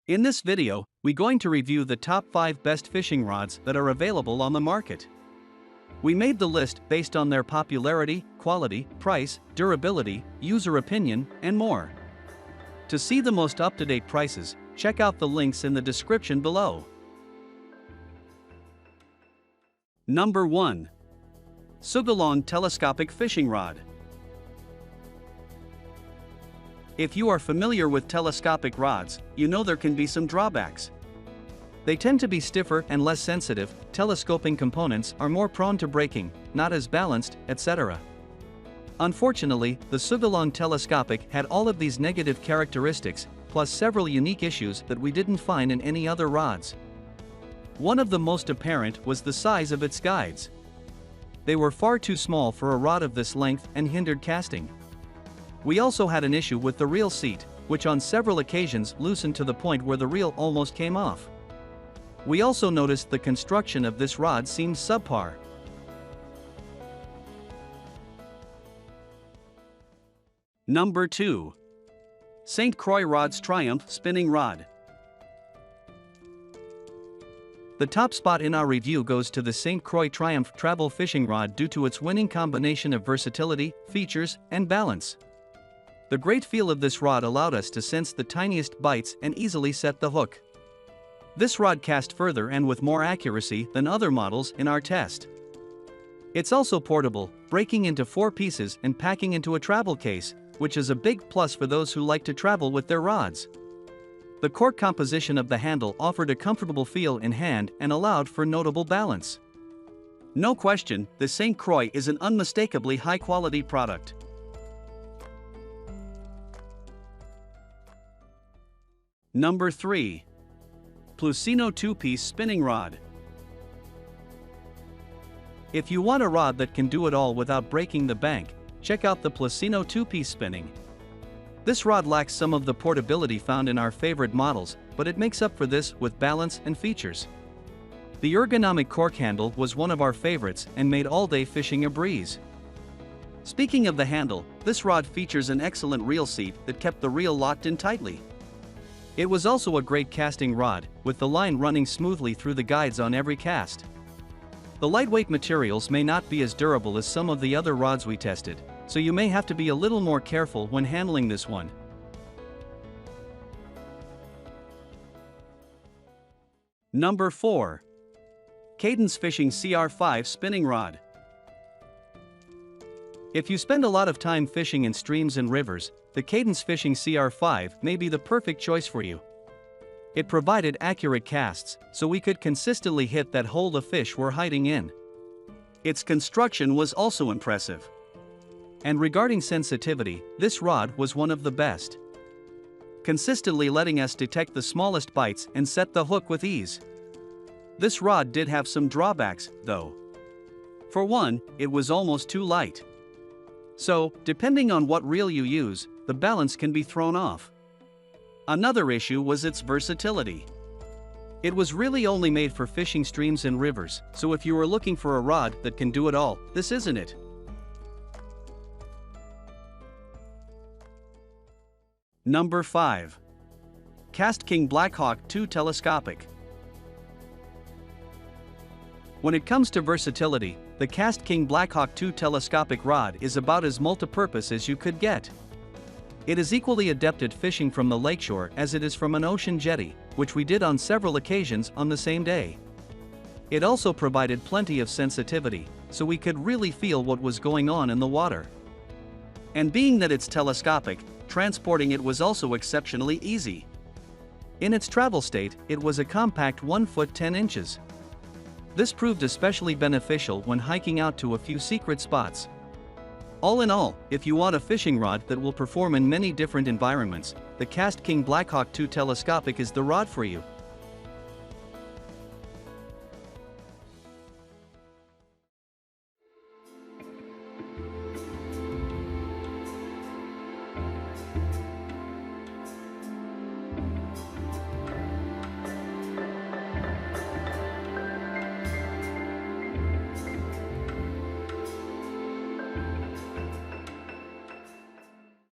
In this video, we're going to review the top 5 best fishing rods that are available on the market. We made the list based on their popularity, quality, price, durability, user opinion, and more. To see the most up-to-date prices, check out the links in the description below. Number 1. Sougayilang Telescopic Fishing Rod. If you are familiar with telescopic rods, you know there can be some drawbacks. They tend to be stiffer and less sensitive, telescoping components are more prone to breaking, not as balanced, etc. Unfortunately, the Sougayilang Telescopic had all of these negative characteristics, plus several unique issues that we didn't find in any other rods. One of the most apparent was the size of its guides. They were far too small for a rod of this length and hindered casting. We also had an issue with the reel seat, which on several occasions loosened to the point where the reel almost came off. We also noticed the construction of this rod seemed subpar. Number 2. St. Croix Rod's Triumph Spinning Rod. The top spot in our review goes to the St. Croix Triumph Travel Fishing Rod due to its winning combination of versatility, features, and balance. The great feel of this rod allowed us to sense the tiniest bites and easily set the hook. This rod cast further and with more accuracy than other models in our test. It's also portable, breaking into 4 pieces and packing into a travel case, which is a big plus for those who like to travel with their rods. The cork composition of the handle offered a comfortable feel in hand and allowed for notable balance. No question, the St. Croix is an unmistakably high-quality product. Number 3. PLUSINNO 2-piece Spinning Rod. If you want a rod that can do it all without breaking the bank, check out the PLUSINNO 2-piece spinning. This rod lacks some of the portability found in our favorite models, but it makes up for this with balance and features. The ergonomic cork handle was one of our favorites and made all-day fishing a breeze. Speaking of the handle, this rod features an excellent reel seat that kept the reel locked in tightly. It was also a great casting rod, with the line running smoothly through the guides on every cast. The lightweight materials may not be as durable as some of the other rods we tested, so you may have to be a little more careful when handling this one. Number 4. Cadence Fishing CR5 Spinning Rod. If you spend a lot of time fishing in streams and rivers, the Cadence Fishing CR5 may be the perfect choice for you. It provided accurate casts, so we could consistently hit that hole the fish were hiding in. Its construction was also impressive. And regarding sensitivity, this rod was one of the best, consistently letting us detect the smallest bites and set the hook with ease. This rod did have some drawbacks, though. For one, it was almost too light. So, depending on what reel you use, the balance can be thrown off. Another issue was its versatility. It was really only made for fishing streams and rivers, so if you are looking for a rod that can do it all, this isn't it. Number 5. KastKing Blackhawk 2 Telescopic. When it comes to versatility, the KastKing Blackhawk 2 Telescopic Rod is about as multi-purpose as you could get. It is equally adept at fishing from the lakeshore as it is from an ocean jetty, which we did on several occasions on the same day. It also provided plenty of sensitivity, so we could really feel what was going on in the water. And being that it's telescopic, transporting it was also exceptionally easy. In its travel state, it was a compact 1 foot 10 inches. This proved especially beneficial when hiking out to a few secret spots. All in all, if you want a fishing rod that will perform in many different environments, the KastKing Blackhawk 2 Telescopic is the rod for you.